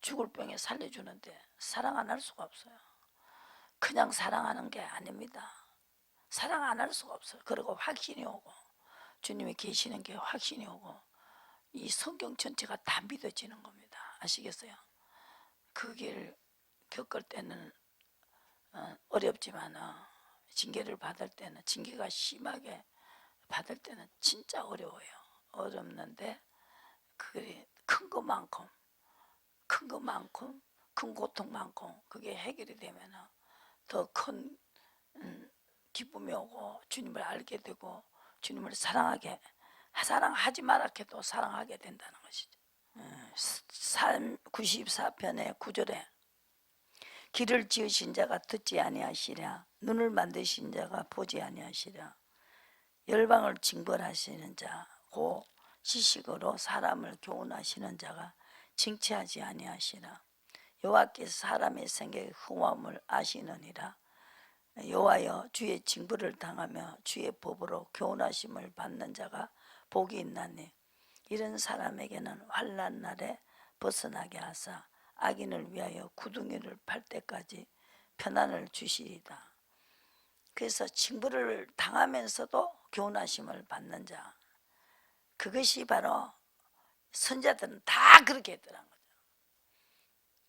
죽을 병에 살려주는데 사랑 안 할 수가 없어요. 그냥 사랑하는 게 아닙니다. 사랑 안 할 수가 없어요. 그리고 확신이 오고, 주님이 계시는 게 확신이 오고, 이 성경 전체가 다 믿어지는 겁니다. 아시겠어요? 그 길 겪을 때는 어렵지만 징계를 받을 때는, 징계가 심하게 받을 때는 진짜 어려워요. 어렵는데 큰 것만큼 큰 고통만큼 그게 해결이 되면 더 큰 기쁨이 오고, 주님을 알게 되고, 주님을 사랑하지 말아 해도 사랑하게 된다는 것이죠. 94편의 9절에 길을 지으신 자가 듣지 아니하시랴, 눈을 만드신 자가 보지 아니하시랴, 열방을 징벌하시는 자 고 지식으로 사람을 교훈하시는 자가 징치하지 아니하시라. 여호와께서 사람의 생각의 흠함을 아시느니라. 여호와여 주의 징벌을 당하며 주의 법으로 교훈하심을 받는 자가 복이 있나니 이런 사람에게는 환난 날에 벗어나게 하사 악인을 위하여 구덩이를 팔 때까지 편안을 주시리다. 그래서 징벌을 당하면서도 교훈하심을 받는 자, 그것이 바로 선자들은 다 그렇게 했더라는 거죠.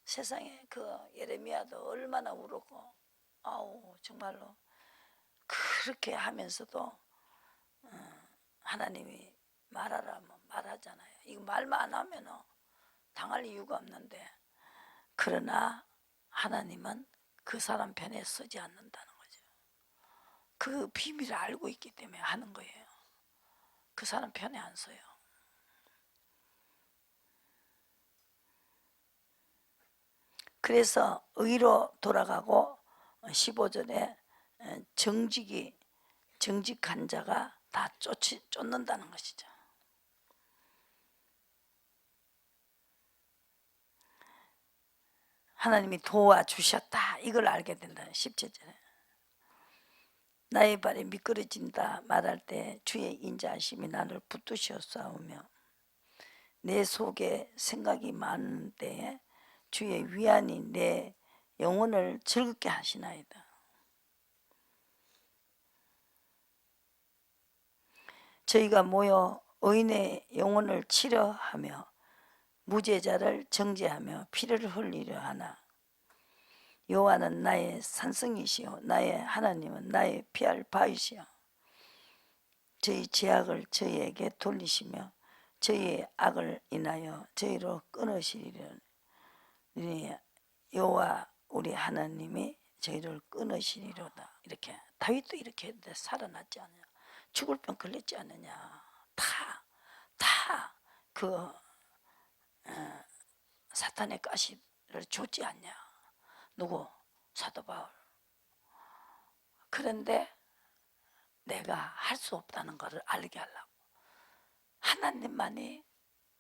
세상에 그 예레미야도 얼마나 울었고, 아우 정말로 그렇게 하면서도 하나님이 말하라면 말하잖아요. 이거 말만 안 하면 당할 이유가 없는데, 그러나 하나님은 그 사람 편에 서지 않는다는 거죠. 그 비밀을 알고 있기 때문에 하는 거예요. 그 사람 편에 안 서요. 그래서 의로 돌아가고 15절에 정직한 자가 다 쫓는다는 것이죠. 하나님이 도와주셨다, 이걸 알게 된다. 17절에 나의 발이 미끄러진다 말할 때 주의 인자하심이 나를 붙드셨사오며 내 속에 생각이 많은 때에 주의 위안이 내 영혼을 즐겁게 하시나이다. 저희가 모여 의인의 영혼을 치료하며 무죄자를 정죄하며 피를 흘리려 하나 여호와는 나의 산성이시요 나의 하나님은 나의 피할 바위시요 저희 죄악을 저희에게 돌리시며 저희의 악을 인하여 저희로 끊으시리니 여호와 우리 하나님이 저희를 끊으시리로다. 이렇게 다윗도 이렇게 했는데 살아났지 않느냐, 죽을 병 걸렸지 않느냐, 다 그 사탄의 가시를 줬지 않냐. 누구? 사도 바울. 그런데 내가 할 수 없다는 것을 알게 하려고 하나님만이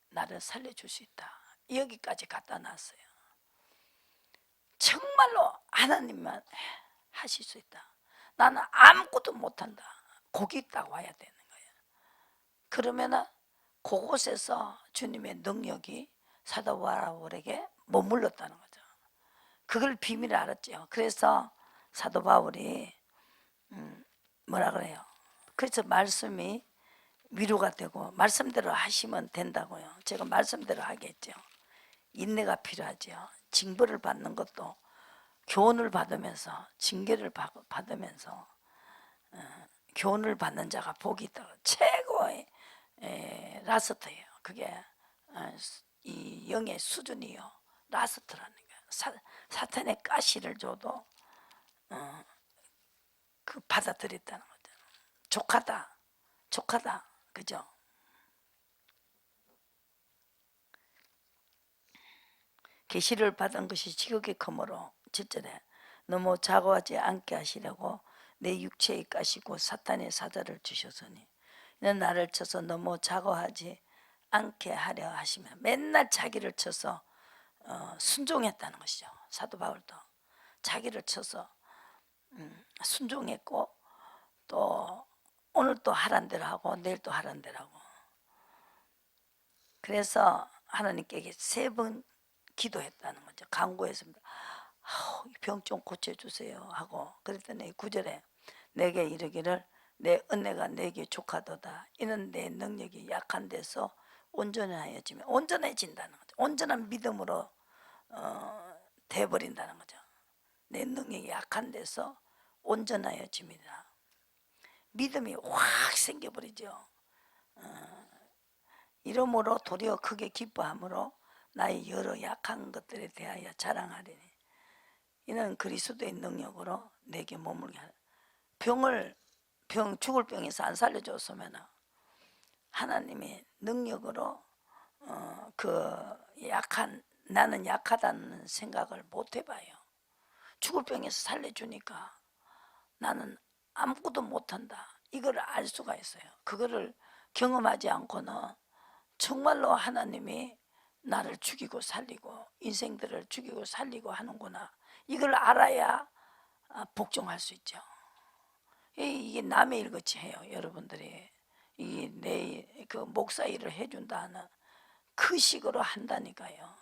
나를 살려줄 수 있다. 여기까지 갖다 놨어요. 정말로 하나님만 하실 수 있다. 나는 아무것도 못한다. 거기 딱 와야 되는 거예요. 그러면은 그곳에서 주님의 능력이 사도 바울에게 머물렀다는 거죠. 그걸 비밀을 알았죠. 그래서 사도 바울이 뭐라 그래요? 그래서 말씀이 위로가 되고 말씀대로 하시면 된다고요. 제가 말씀대로 하겠죠. 인내가 필요하죠. 징벌을 받는 것도 교훈을 받으면서 징계를 받으면서 교훈을 받는 자가 복이 있다고. 최고의 라스트예요. 그게 이 영의 수준이요. 라스트라는 거예요. 사탄의 가시를 줘도 그 받아들였다는 거죠. 족하다, 그죠? 계시를 받은 것이 지극히 크므로 7절에 너무 자고하지 않게 하시려고 내 육체에 까시고 사탄의 사자를 주셨으니 이는 나를 쳐서 너무 자고하지 않게 하려 하시면 맨날 자기를 쳐서 순종했다는 것이죠. 사도 바울도 자기를 쳐서 순종했고 또 오늘 또 하란 대로 하고 내일 또 하란 대로 하고 그래서 하나님께 3번 기도했다는 거죠. 간구했습니다. 병 좀 고쳐주세요 하고 그랬더니 9절에 내게 이르기를 내 은혜가 내게 족하도다. 이는 내 능력이 약한 데서 온전해진다는 거죠. 온전한 믿음으로 돼버린다는 거죠. 내 능력이 약한 데서 온전하여집니다. 믿음이 확 생겨버리죠. 이러므로 도리어 크게 기뻐함으로 나의 여러 약한 것들에 대하여 자랑하리니 이는 그리스도의 능력으로 내게 머물게 하라. 죽을 병에서 안 살려줬으면 하나님의 능력으로 나는 약하다는 생각을 못 해봐요. 죽을 병에서 살려주니까 나는 아무것도 못한다. 이걸 알 수가 있어요. 그거를 경험하지 않고는 정말로 하나님이 나를 죽이고 살리고 인생들을 죽이고 살리고 하는구나. 이걸 알아야 복종할 수 있죠. 이게 남의 일같이 해요. 여러분들이 이게 내 그 목사 일을 해준다는 그 식으로 한다니까요.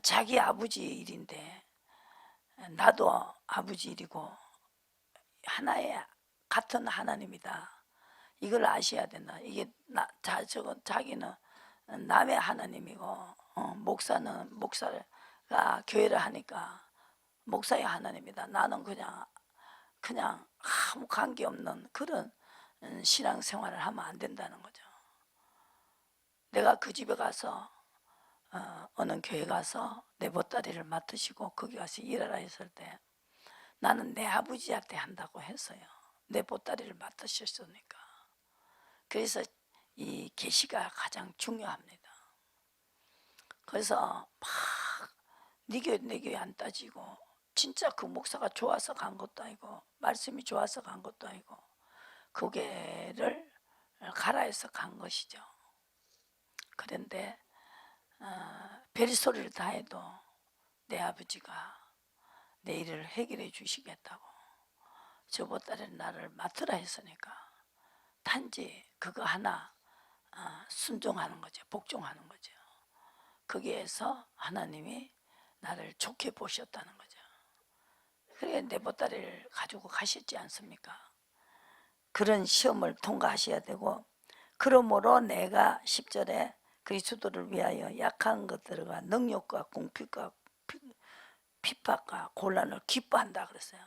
자기 아버지 일인데 나도 아버지 일이고 하나의 같은 하나님이다. 이걸 아셔야 된다. 이게 자기는 남의 하나님이고 목사가 교회를 하니까 목사의 하나님이다. 나는 그냥 아무 관계없는 그런 신앙생활을 하면 안 된다는 거죠. 내가 그 집에 가서 어느 교회 가서 내 보따리를 맡으시고 거기 가서 일하라 했을 때 나는 내 아버지한테 한다고 했어요. 내 보따리를 맡으셨으니까. 그래서 이 계시가 가장 중요합니다. 그래서 막 네 교회 안 따지고 진짜 그 목사가 좋아서 간 것도 아니고 말씀이 좋아서 간 것도 아니고 그 교회를 가라 해서 간 것이죠. 그런데 별소리를 다 해도 내 아버지가 내 일을 해결해 주시겠다고 저 보따리 나를 맡으라 했으니까 단지 그거 하나 순종하는 거죠. 복종하는 거죠. 거기에서 하나님이 나를 좋게 보셨다는 거죠. 그래 내 보따리를 가지고 가셨지 않습니까? 그런 시험을 통과하셔야 되고 그러므로 내가 10절에 그리스도를 위하여 약한 것들과 능력과 공핍과 핍박과 곤란을 기뻐한다 그랬어요.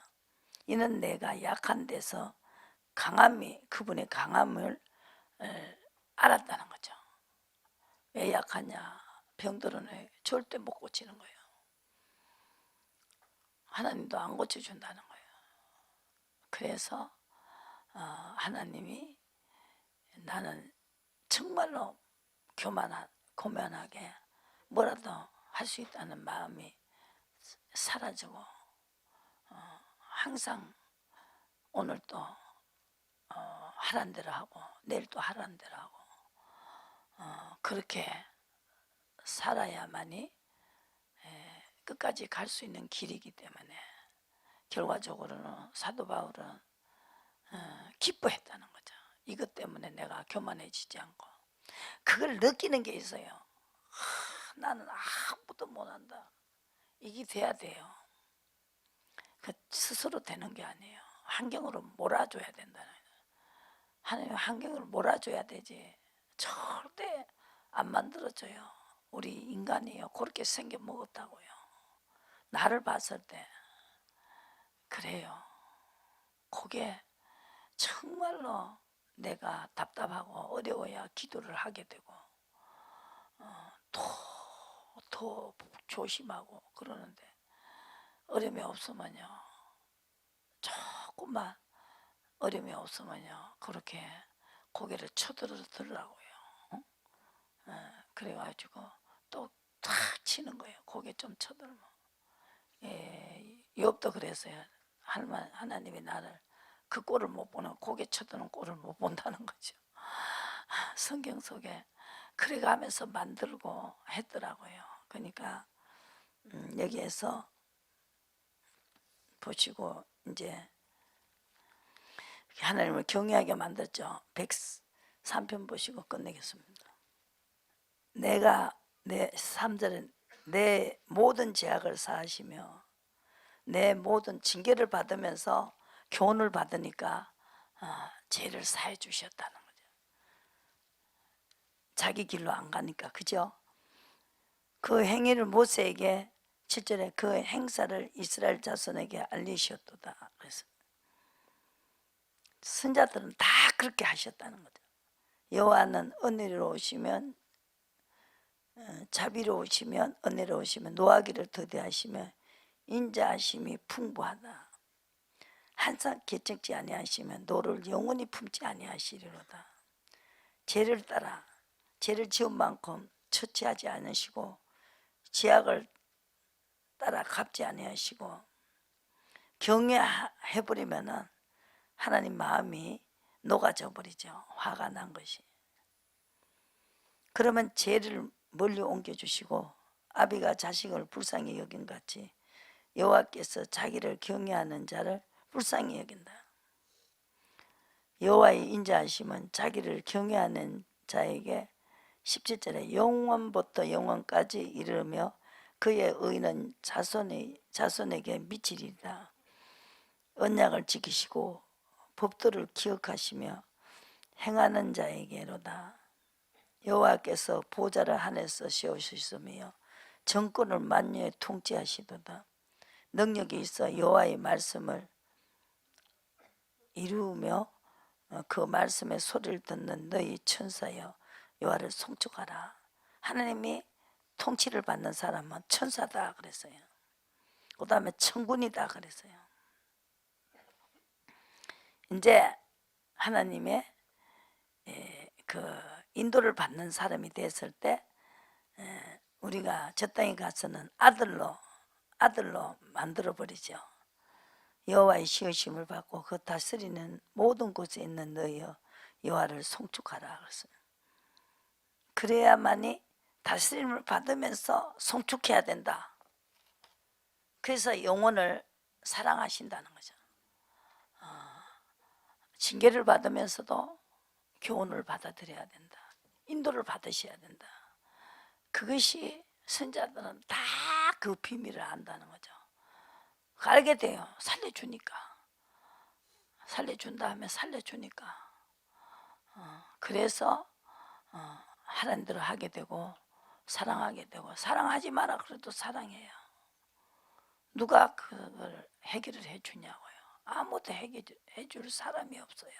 이는 내가 약한 데서 그분의 강함을 알았다는 거죠. 왜 약하냐? 병들은 왜 절대 못 고치는 거예요. 하나님도 안 고쳐준다는 거예요. 그래서 하나님이 나는 정말로 교만하게 뭐라도 할 수 있다는 마음이 사라지고 항상 오늘 또 하란 대로 하고 내일 또 하란 대로 하고 그렇게 살아야만이 끝까지 갈 수 있는 길이기 때문에 결과적으로는 사도 바울은 기뻐했다는 거죠. 이것 때문에 내가 교만해지지 않고 그걸 느끼는 게 있어요. 나는 아무도 못한다. 이게 돼야 돼요. 그 스스로 되는 게 아니에요. 환경으로 몰아줘야 된다는 거예요. 하나님 환경을 몰아줘야 되지 절대 안 만들어져요. 우리 인간이요 그렇게 생겨 먹었다고요. 나를 봤을 때 그래요. 그게 정말로 내가 답답하고 어려워야 기도를 하게 되고 더 조심하고 그러는데 어려움이 없으면요 조금만 어려움이 없으면요 그렇게 고개를 쳐들더라고요. 그래가지고 또 탁 치는 거예요. 고개 좀 쳐들면. 욥도 그랬어요. 하나님이 나를 그 꼴을 못 보는 고개 쳐드는 꼴을 못 본다는 거죠. 성경 속에 그래가면서 만들고 했더라고요. 그러니까 여기에서 보시고 이제 하나님을 경외하게 만들죠. 103편 보시고 끝내겠습니다. 내가 내 3절에 내 모든 죄악을 사하시며 내 모든 징계를 받으면서 교훈을 받으니까 죄를 사해 주셨다는 거죠. 자기 길로 안 가니까 그죠? 그 행위를 모세에게 7절에 그 행사를 이스라엘 자손에게 알리셨도다. 그래서 선자들은 다 그렇게 하셨다는 거죠. 여호와는 은혜로우시면 자비로우시면 은혜로우시면 노하기를 더디하시며 인자하심이 풍부하다. 항상 개척지 아니하시면 노를 영원히 품지 아니하시리로다. 죄를 따라 죄를 지은 만큼 처치하지 않으시고 죄악을 따라 갚지 아니하시고 경외해버리면은 하나님 마음이 녹아져 버리죠. 화가 난 것이. 그러면 죄를 멀리 옮겨주시고 아비가 자식을 불쌍히 여긴 같이 여호와께서 자기를 경외하는 자를 불쌍히 여긴다. 여호와의 인자하심은 자기를 경외하는 자에게 17절에 영원부터 영원까지 이르며 그의 의는 자손에게 미치리라. 언약을 지키시고 법도를 기억하시며 행하는 자에게로다. 여호와께서 보좌를 하늘에서 세우셨으며 정권을 만유에 통치하시도다. 능력이 있어 여호와의 말씀을 이루며 그 말씀의 소리를 듣는 너희 천사여 여호와를 송축하라. 하나님이 통치를 받는 사람은 천사다 그랬어요. 그 다음에 천군이다 그랬어요. 이제 하나님의 그 인도를 받는 사람이 됐을 때 우리가 저 땅에 가서는 아들로 만들어 버리죠. 여호와의 시으심을 받고 그 다스리는 모든 곳에 있는 너희여 여호와를 송축하라 그랬어요. 그래야만이 다스림을 받으면서 송축해야 된다. 그래서 영혼을 사랑하신다는 거죠. 징계를 받으면서도 교훈을 받아들여야 된다. 인도를 받으셔야 된다. 그것이 선자들은 다 그 비밀을 안다는 거죠. 알게 돼요. 살려주니까. 살려준 다음에 살려주니까. 그래서 하라는 대로 하게 되고 사랑하게 되고 사랑하지 마라 그래도 사랑해요. 누가 그걸 해결을 해주냐고요. 아무도 해결해 줄 사람이 없어요.